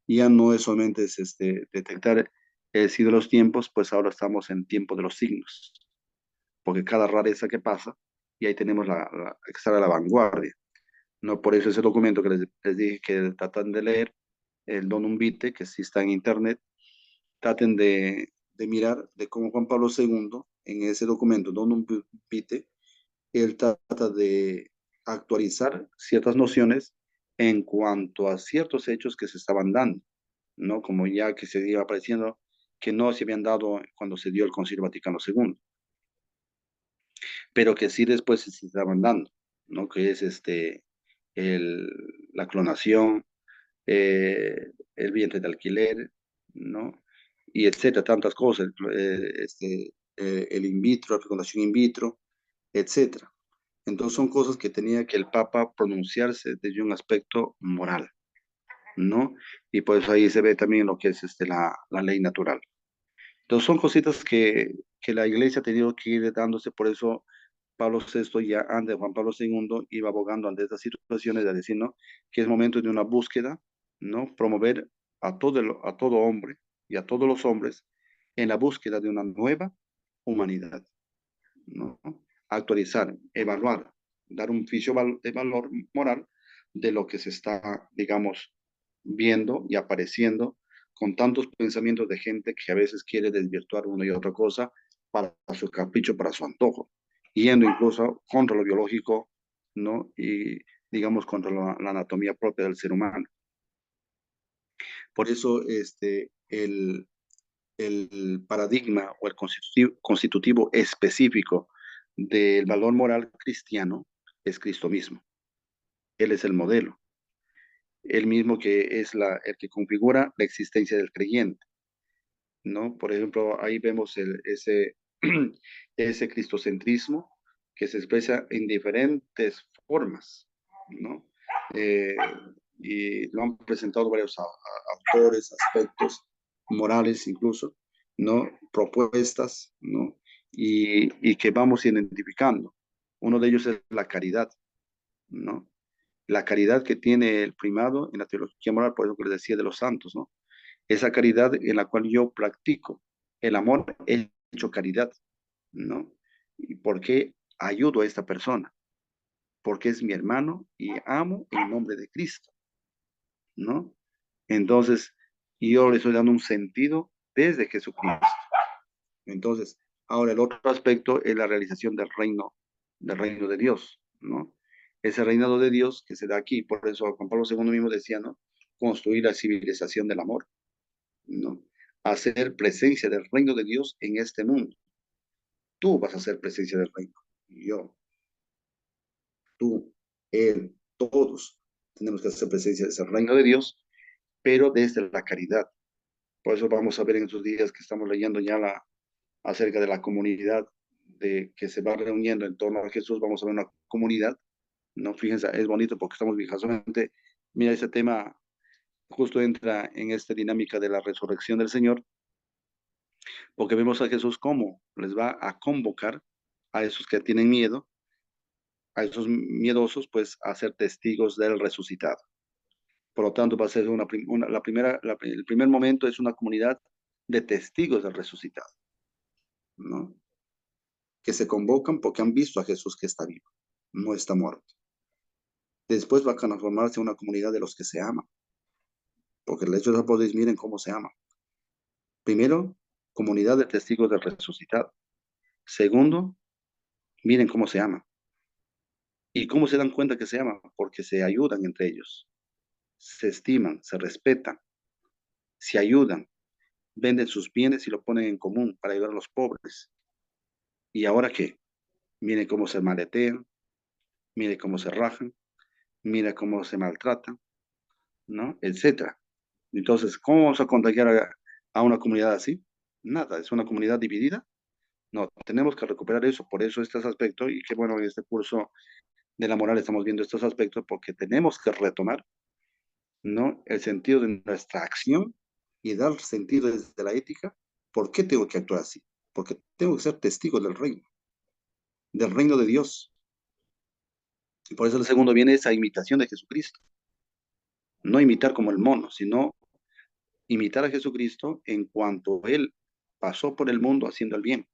[SPEAKER 1] Ya no es solamente detectar el signo de los tiempos, pues ahora estamos en tiempo de los signos, porque cada rareza que pasa, y ahí tenemos que estar a la vanguardia. No, por eso ese documento que les dije que tratan de leer, el Donum Vitae, que sí está en internet, traten de mirar de cómo Juan Pablo II, en ese documento, Donum Vitae, él trata de actualizar ciertas nociones en cuanto a ciertos hechos que se estaban dando, ¿no? Como ya que se iba apareciendo que no se habían dado cuando se dio el Concilio Vaticano II, pero que sí después se estaban dando, ¿no? Que es el, la clonación, el vientre de alquiler, ¿no? Y etcétera, tantas cosas, el in vitro, la fecundación in vitro, etcétera. Entonces son cosas que tenía que el Papa pronunciarse desde un aspecto moral, ¿no? Y por eso ahí se ve también lo que es la ley natural. Entonces son cositas que la iglesia ha tenido que ir dándose, por eso Pablo VI ya antes de Juan Pablo II iba abogando ante estas situaciones de decir, ¿no? Que es momento de una búsqueda, ¿no? Promover a todo hombre y a todos los hombres en la búsqueda de una nueva humanidad, ¿no? Actualizar, evaluar, dar un juicio de valor moral de lo que se está, digamos, viendo y apareciendo con tantos pensamientos de gente que a veces quiere desvirtuar una y otra cosa para su capricho, para su antojo, yendo incluso contra lo biológico, ¿no? Y, digamos, contra la anatomía propia del ser humano. Por eso, el paradigma o el constitutivo específico del valor moral cristiano es Cristo mismo. Él es el modelo, el mismo que es el que configura la existencia del creyente, ¿no? Por ejemplo, ahí vemos ese cristocentrismo que se expresa en diferentes formas, ¿no? Eh, y lo han presentado varios autores, aspectos morales incluso, ¿no? Propuestas, ¿no? Y que vamos identificando. Uno de ellos es la caridad, ¿no? La caridad que tiene el primado en la teología moral, por eso que les decía de los santos, ¿no? Esa caridad en la cual yo practico el amor hecho caridad, ¿no? ¿Y por qué ayudo a esta persona? Porque es mi hermano y amo en nombre de Cristo, ¿no? Entonces, yo le estoy dando un sentido desde Jesucristo. Entonces, ahora el otro aspecto es la realización del reino de Dios, ¿no? Ese reinado de Dios que se da aquí, por eso Juan Pablo II mismo decía, ¿no? Construir la civilización del amor, ¿no? Hacer presencia del reino de Dios en este mundo. Tú vas a hacer presencia del reino. Yo, tú, él, todos tenemos que hacer presencia de ese reino de Dios, pero desde la caridad. Por eso vamos a ver en estos días que estamos leyendo ya acerca de la comunidad que se va reuniendo en torno a Jesús. Vamos a ver una comunidad, ¿no? Fíjense, es bonito porque estamos casualmente, mira, ese tema justo entra en esta dinámica de la resurrección del Señor, porque vemos a Jesús cómo les va a convocar a esos que tienen miedo, a esos miedosos, pues a ser testigos del resucitado. Por lo tanto, va a ser el primer momento es una comunidad de testigos del resucitado, ¿no? Que se convocan porque han visto a Jesús que está vivo, no está muerto. Después va a transformarse en una comunidad de los que se aman, porque el hecho de los miren cómo se aman. Primero, comunidad de testigos del resucitado. Segundo, miren cómo se aman. ¿Y cómo se dan cuenta que se aman? Porque se ayudan entre ellos, se estiman, se respetan, se ayudan, venden sus bienes y lo ponen en común para ayudar a los pobres. ¿Y ahora qué? Miren cómo se maletean, miren cómo se rajan, mira cómo se maltratan, ¿no? Etcétera. Entonces, ¿cómo vamos a contagiar a una comunidad así? Nada, es una comunidad dividida. No, tenemos que recuperar eso, por eso estos aspectos, y qué bueno, en este curso de la moral estamos viendo estos aspectos, porque tenemos que retomar, ¿no? El sentido de nuestra acción y dar sentido desde la ética. ¿Por qué tengo que actuar así? Porque tengo que ser testigo del reino de Dios. Y por eso el segundo viene esa imitación de Jesucristo. No imitar como el mono, sino imitar a Jesucristo en cuanto Él pasó por el mundo haciendo el bien.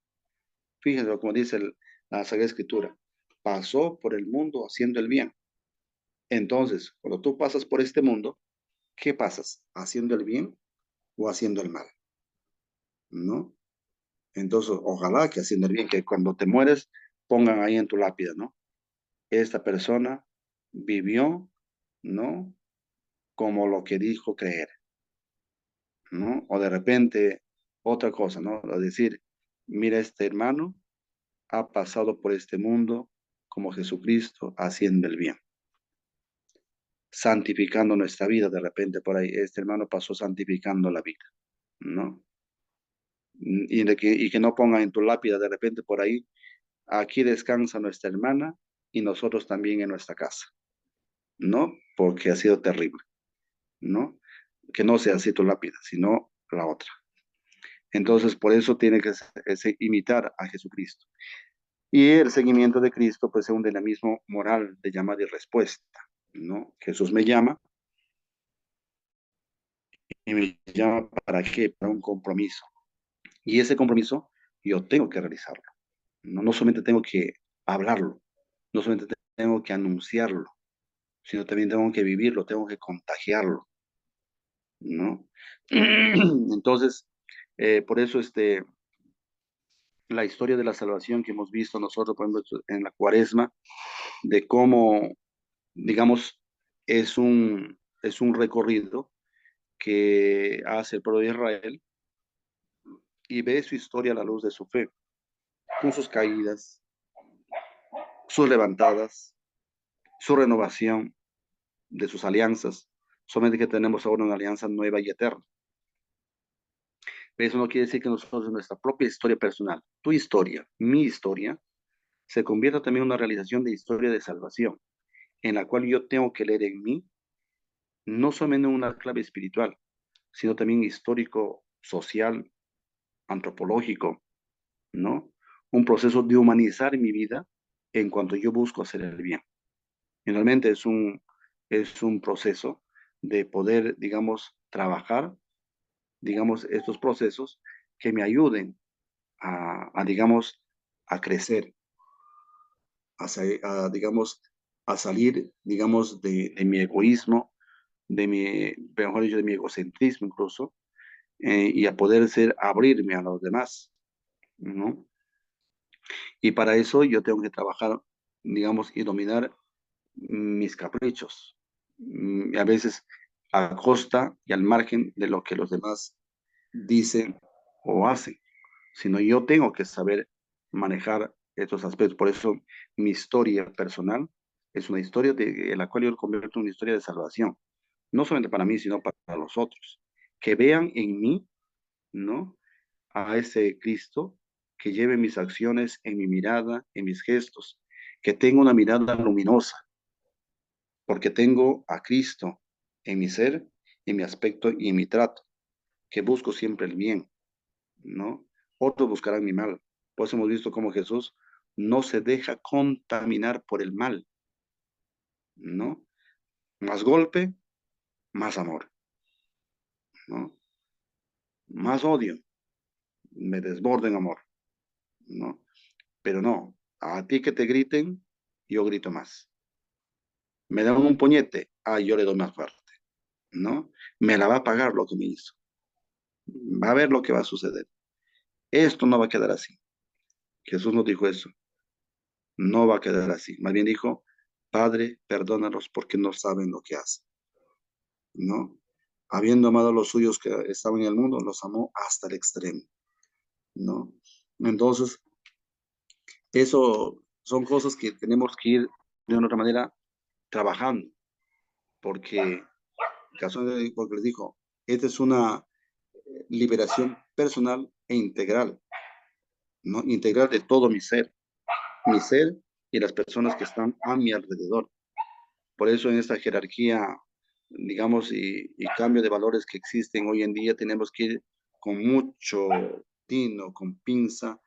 [SPEAKER 1] Fíjense como dice la Sagrada Escritura, pasó por el mundo haciendo el bien. Entonces, cuando tú pasas por este mundo, ¿qué pasas? ¿Haciendo el bien o haciendo el mal? ¿No? Entonces, ojalá que haciendo el bien, que cuando te mueres, pongan ahí en tu lápida, ¿no? Esta persona vivió, ¿no? Como lo que dijo creer, ¿no? O de repente, otra cosa, ¿no? Es decir, mira, este hermano ha pasado por este mundo como Jesucristo haciendo el bien, santificando nuestra vida. De repente por ahí, este hermano pasó santificando la vida, ¿no? Y que no pongan en tu lápida de repente por ahí, aquí descansa nuestra hermana y nosotros también en nuestra casa, ¿no? Porque ha sido terrible, ¿no? Que no sea así tu lápida, sino la otra. Entonces, por eso tiene que imitar a Jesucristo. Y el seguimiento de Cristo, pues es un dinamismo moral de llamada y respuesta, ¿no? Jesús me llama y me llama ¿para qué? Para un compromiso. Y ese compromiso yo tengo que realizarlo. No, no solamente tengo que hablarlo, no solamente tengo que anunciarlo, sino también tengo que vivirlo, tengo que contagiarlo, ¿no? Entonces, por eso la historia de la salvación que hemos visto nosotros, por ejemplo, en la cuaresma, de cómo, digamos, es un recorrido que hace el pueblo de Israel y ve su historia a la luz de su fe, con sus caídas, sus levantadas, su renovación de sus alianzas. Solamente que tenemos ahora una alianza nueva y eterna. Eso no quiere decir que nosotros, en nuestra propia historia personal, tu historia, mi historia, se convierta también en una realización de historia de salvación, en la cual yo tengo que leer en mí, no solamente una clave espiritual, sino también histórico, social, antropológico, ¿no? Un proceso de humanizar mi vida en cuanto yo busco hacer el bien. Finalmente es un proceso de poder, digamos, trabajar, digamos, estos procesos que me ayuden digamos, a crecer, digamos, a salir, digamos, de mi egoísmo, mejor dicho, de mi egocentrismo incluso, y a poder abrirme a los demás, ¿no? Y para eso yo tengo que trabajar, digamos, y dominar mis caprichos, a veces a costa y al margen de lo que los demás dicen o hacen, sino yo tengo que saber manejar estos aspectos. Por eso mi historia personal es una historia en la cual yo convierto en una historia de salvación, no solamente para mí, sino para los otros, que vean en mí, ¿no? A ese Cristo, que lleve mis acciones en mi mirada, en mis gestos, que tenga una mirada luminosa, porque tengo a Cristo en mi ser, en mi aspecto y en mi trato, que busco siempre el bien, ¿no? Otros buscarán mi mal. Pues hemos visto cómo Jesús no se deja contaminar por el mal, ¿no? Más golpe, más amor, ¿no? Más odio, me desborda en amor, ¿no? Pero no, a ti que te griten, yo grito más. Me dan un puñete, yo le doy más fuerte, ¿no? Me la va a pagar lo que me hizo. Va a ver lo que va a suceder. Esto no va a quedar así. Jesús nos dijo eso. No va a quedar así. Más bien dijo, Padre, perdónalos porque no saben lo que hacen, ¿no? Habiendo amado a los suyos que estaban en el mundo, los amó hasta el extremo, ¿no? Entonces, eso son cosas que tenemos que ir de una otra manera trabajando. porque, porque les dijo, esta es una liberación personal e integral, ¿no? Integral de todo mi ser y las personas que están a mi alrededor. Por eso en esta jerarquía, digamos, y cambio de valores que existen hoy en día, tenemos que ir con mucho tino, con pinza,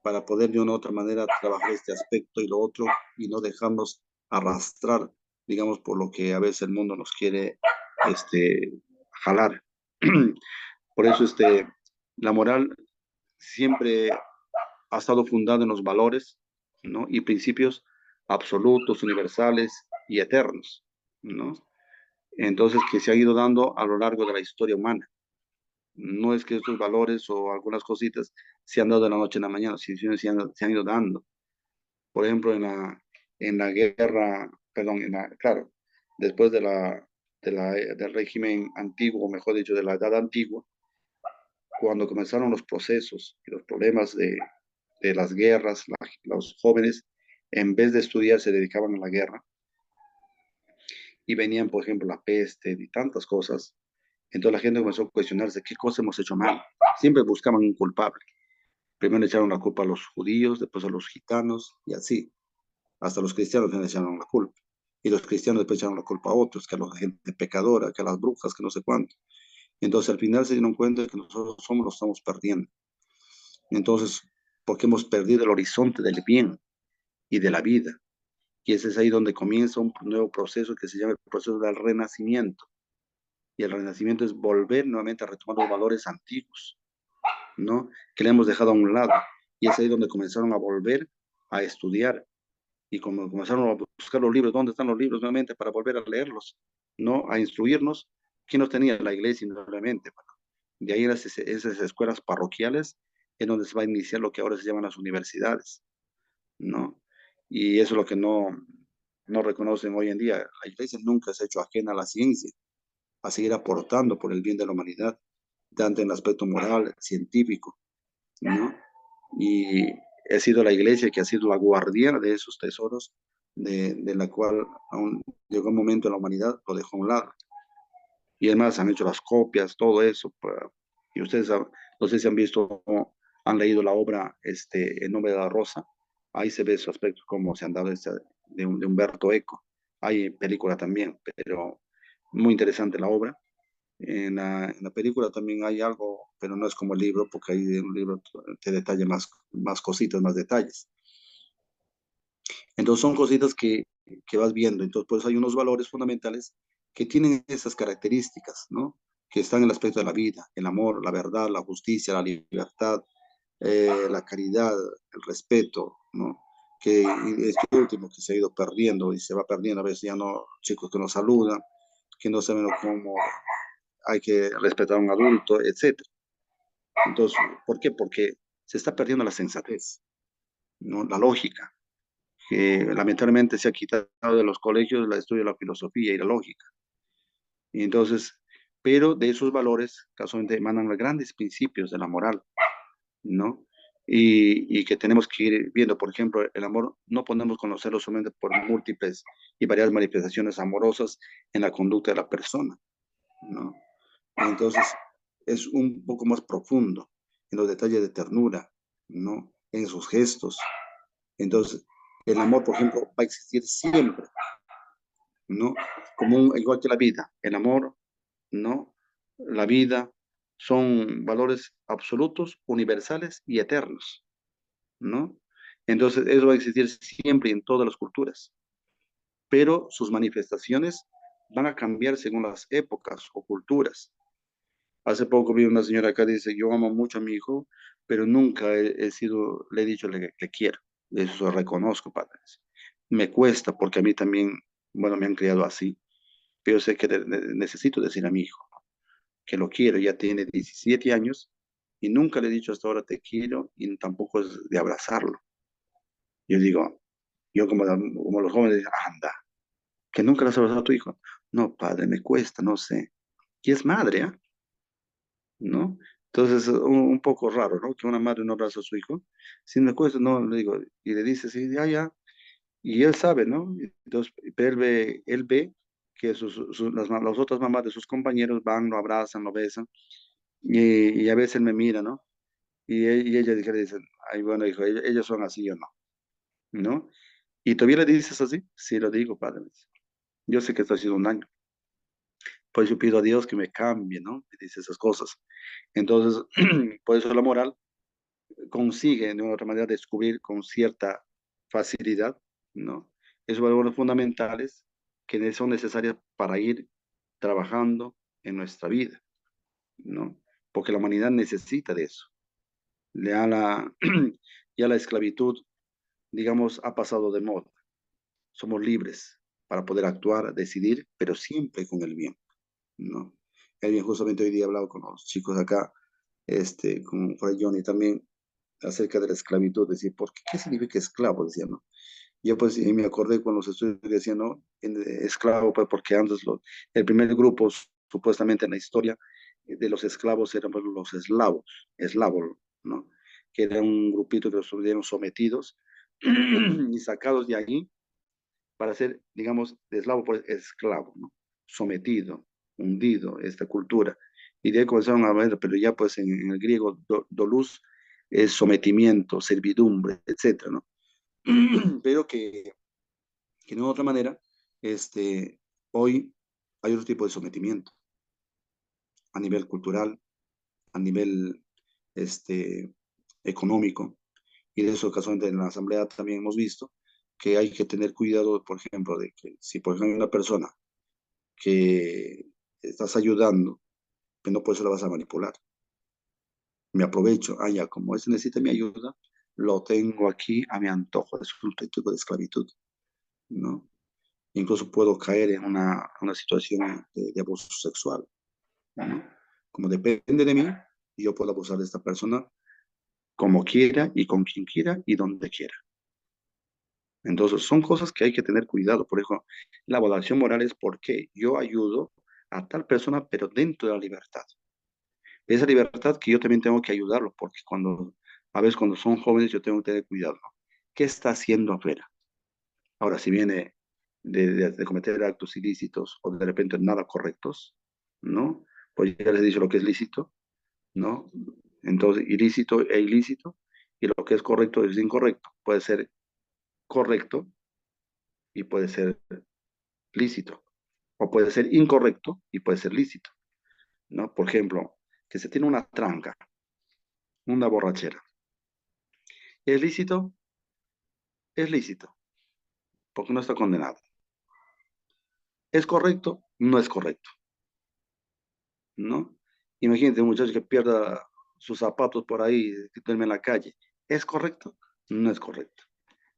[SPEAKER 1] para poder de una u otra manera trabajar este aspecto y lo otro, y no dejarnos arrastrar, digamos, por lo que a veces el mundo nos quiere este, jalar. Por eso la moral siempre ha estado fundada en los valores, ¿no? Y principios absolutos, universales y eternos, ¿no? Entonces, que se ha ido dando a lo largo de la historia humana. No es que estos valores o algunas cositas se han dado de la noche a la mañana, sino se han ido dando. Por ejemplo, en la guerra, perdón, claro, después del régimen antiguo, o mejor dicho, de la edad antigua, cuando comenzaron los procesos y los problemas de las guerras, los jóvenes, en vez de estudiar, se dedicaban a la guerra y venían, por ejemplo, la peste y tantas cosas. Entonces la gente comenzó a cuestionarse qué cosa hemos hecho mal. Siempre buscaban un culpable. Primero le echaron la culpa a los judíos, después a los gitanos y así. Hasta los cristianos le echaron la culpa. Y los cristianos después echaron la culpa a otros, que a la gente pecadora, que a las brujas, que no sé cuánto. Entonces al final se dieron cuenta de que nosotros somos, lo estamos perdiendo. Entonces, porque hemos perdido el horizonte del bien y de la vida. Y ese es ahí donde comienza un nuevo proceso que se llama el proceso del renacimiento. Y el renacimiento es volver nuevamente a retomar los valores antiguos, ¿no? Que le hemos dejado a un lado. Y es ahí donde comenzaron a volver a estudiar y como comenzaron a buscar los libros, ¿dónde están los libros nuevamente para volver a leerlos, ¿no? A instruirnos. ¿Quién nos tenía? La iglesia, nuevamente. Bueno, de ahí esas escuelas parroquiales es donde se va a iniciar lo que ahora se llaman las universidades, ¿no? Y eso es lo que no reconocen hoy en día. La iglesia nunca se ha hecho ajena a la ciencia, a seguir aportando por el bien de la humanidad, tanto en el aspecto moral, científico, ¿no? Y ha sido la iglesia que ha sido la guardiana de esos tesoros, de la cual aún llegó un momento en la humanidad, lo dejó a un lado. Y además han hecho las copias, todo eso. Y ustedes, no sé si han visto, han leído la obra El nombre de la rosa. Ahí se ve su aspecto, cómo se han dado de Humberto Eco. Hay película también, pero muy interesante la obra. En la película también hay algo, pero no es como el libro, porque ahí en un libro te detalla más cositas, más detalles. Entonces son cositas que vas viendo. Entonces, pues hay unos valores fundamentales que tienen esas características, ¿no? Que están en el aspecto de la vida, el amor, la verdad, la justicia, la libertad, la caridad, el respeto, ¿no? Que es lo último que se ha ido perdiendo y se va perdiendo. A veces ya no, chicos que nos saludan, que no saben cómo hay que respetar a un adulto, etcétera. Entonces, ¿por qué? Porque se está perdiendo la sensatez, ¿no? La lógica, que lamentablemente se ha quitado de los colegios el estudio de la filosofía y la lógica. Y entonces, pero de esos valores casualmente emanan los grandes principios de la moral, ¿no? Y que tenemos que ir viendo, por ejemplo, el amor no podemos conocerlo solamente por múltiples y varias manifestaciones amorosas en la conducta de la persona, ¿no? Entonces, es un poco más profundo en los detalles de ternura, ¿no? En sus gestos. Entonces, el amor, por ejemplo, va a existir siempre, ¿no? Igual que la vida. El amor, ¿no? La vida son valores absolutos, universales y eternos, ¿no? Entonces, eso va a existir siempre en todas las culturas, pero sus manifestaciones van a cambiar según las épocas o culturas. Hace poco vi una señora acá, dice, yo amo mucho a mi hijo, pero nunca le he dicho le quiero. Eso reconozco, padres. Me cuesta porque a mí también, bueno, me han criado así, pero sé que necesito decir a mi hijo que lo quiero, ya tiene 17 años y nunca le he dicho hasta ahora te quiero y tampoco es de abrazarlo. Yo digo, yo como los jóvenes, anda, que nunca le has abrazado a tu hijo. No, padre, me cuesta, no sé. Y es madre, ¿ah? ¿No? Entonces, un poco raro, ¿no? Que una madre no abraza a su hijo. Si me cuesta, no, le digo, y le dice, sí, ya, ya. Y él sabe, ¿no? Entonces, pero él ve que las otras mamás de sus compañeros van, lo abrazan, lo besan, y a veces me mira, ¿no? Y ella dice, ay, bueno, hijo, ellos son así o no, ¿no? ¿Y todavía le dices así? Sí, lo digo, padre. Yo sé que esto ha sido un daño. Pues yo pido a Dios que me cambie, ¿no? Me dice esas cosas. Entonces, por eso la moral consigue de una otra manera descubrir con cierta facilidad, ¿no? Esos valores fundamentales que son necesarios para ir trabajando en nuestra vida, ¿no? Porque la humanidad necesita de eso. Ya la, ya la esclavitud, digamos, ha pasado de moda. Somos libres para poder actuar, decidir, pero siempre con el bien, ¿no? El bien, justamente hoy día he hablado con los chicos acá, con Fray Johnny también, acerca de la esclavitud, decir, ¿qué significa esclavo? Decía, ¿no? Yo pues y me acordé con los estudios que decían, ¿no? Esclavo, pues porque antes el primer grupo, supuestamente en la historia, de los esclavos eran pues, los eslavos, ¿no? Que era un grupito que los tuvieron sometidos y sacados de allí para ser, digamos, de eslavo por esclavo, ¿no? Sometido, hundido, esta cultura. Y de ahí comenzaron a ver, pero ya pues en el griego, dolus es sometimiento, servidumbre, etcétera, ¿no? Pero que de otra manera, hoy hay otro tipo de sometimiento a nivel cultural, a nivel este, económico, y de eso casualmente en la asamblea también hemos visto que hay que tener cuidado, por ejemplo, de que si por ejemplo hay una persona que estás ayudando, que no por eso la vas a manipular. Me aprovecho, ya, como este necesita mi ayuda, lo tengo aquí a mi antojo, es un tipo de esclavitud, ¿no? Incluso puedo caer en una situación de abuso sexual, ¿no? Como depende de mí, yo puedo abusar de esta persona como quiera y con quien quiera y donde quiera. Entonces, son cosas que hay que tener cuidado. Por ejemplo, la evaluación moral es porque yo ayudo a tal persona, pero dentro de la libertad. Esa libertad que yo también tengo que ayudarlo, porque a veces cuando son jóvenes yo tengo que tener cuidado, ¿no? ¿Qué está haciendo afuera? Ahora, si viene de cometer actos ilícitos o de repente nada correctos, ¿no? Pues ya les he dicho lo que es lícito, ¿no? Entonces, ilícito e ilícito, y lo que es correcto es incorrecto. Puede ser correcto y puede ser lícito, o puede ser incorrecto y puede ser lícito, ¿no? Por ejemplo, que se tiene una tranca, una borrachera. ¿Es lícito? Es lícito, porque no está condenado. ¿Es correcto? No es correcto, ¿no? Imagínate un muchacho que pierda sus zapatos por ahí, que duerme en la calle. ¿Es correcto? No es correcto.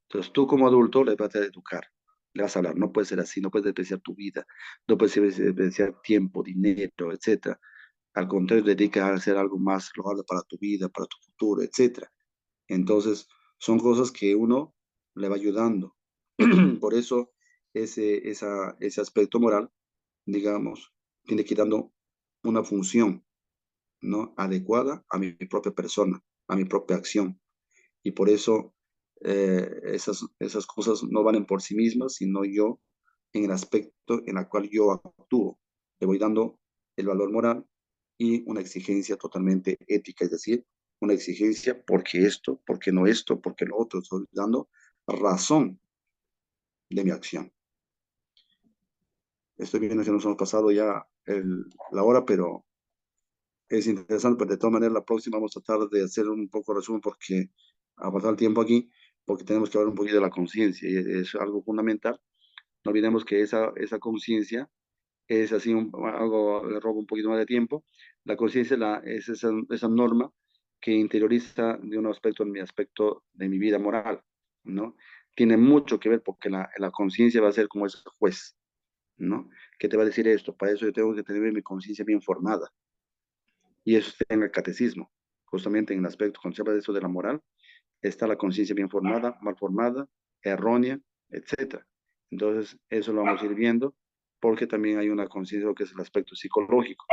[SPEAKER 1] Entonces tú como adulto le vas a educar, le vas a hablar, no puede ser así, no puedes despreciar tu vida, no puedes despreciar tiempo, dinero, etcétera. Al contrario, dedica a hacer algo más loable para tu vida, para tu futuro, etcétera. Entonces, son cosas que uno le va ayudando. Por eso, ese aspecto moral, digamos, tiene que ir dando una función, ¿no? Adecuada a mi propia persona, a mi propia acción. Y por eso, esas cosas no valen por sí mismas, sino yo en el aspecto en el cual yo actúo. Le voy dando el valor moral y una exigencia totalmente ética, es decir, una exigencia porque esto, porque no esto, porque lo otro, estoy dando razón de mi acción. Estoy viendo que nos hemos pasado ya la hora, pero es interesante, pero de todas maneras la próxima vamos a tratar de hacer un poco de resumen porque ha pasado el tiempo aquí, porque tenemos que hablar un poquito de la conciencia y es algo fundamental. No olvidemos que esa conciencia es así algo, le robo un poquito más de tiempo. La conciencia es esa norma que interioriza de un aspecto en mi aspecto de mi vida moral, ¿no? Tiene mucho que ver porque la conciencia va a ser como ese juez, ¿no? Que te va a decir esto, para eso yo tengo que tener mi conciencia bien formada. Y eso está en el catecismo, justamente en el aspecto, cuando se habla de eso de la moral, está la conciencia bien formada, mal formada, errónea, etcétera. Entonces, eso lo vamos a ir viendo, porque también hay una conciencia, lo que es el aspecto psicológico,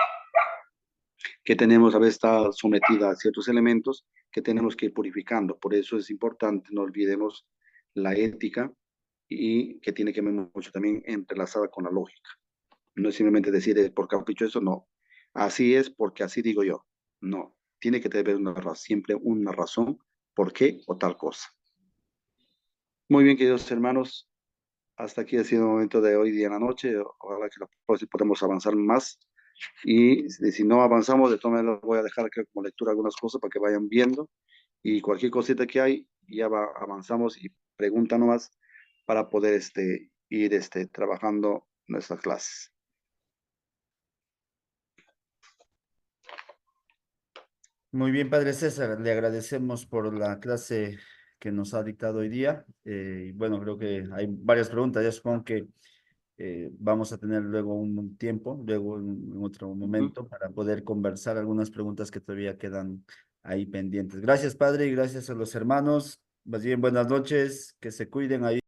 [SPEAKER 1] que tenemos, a veces está sometida a ciertos elementos que tenemos que ir purificando. Por eso es importante, no olvidemos la ética y que tiene que ver mucho también entrelazada con la lógica. No es simplemente decir por capricho eso, no. Así es porque así digo yo. No, tiene que tener siempre una razón por qué o tal cosa. Muy bien, queridos hermanos, hasta aquí ha sido el momento de hoy día en la noche. Ojalá que la próxima podamos avanzar más. Y si no avanzamos, de todas maneras voy a dejar que como lectura algunas cosas para que vayan viendo. Y cualquier cosita que hay, avanzamos y pregunta nomás para poder ir trabajando nuestras clases.
[SPEAKER 2] Muy bien, Padre César, le agradecemos por la clase que nos ha dictado hoy día. Y bueno, creo que hay varias preguntas. Ya supongo que vamos a tener luego un tiempo, luego en otro
[SPEAKER 1] Ujú.
[SPEAKER 2] momento, para poder conversar algunas preguntas que todavía quedan ahí pendientes. Gracias, Padre, y gracias a los hermanos. Más bien, buenas noches, que se cuiden ahí.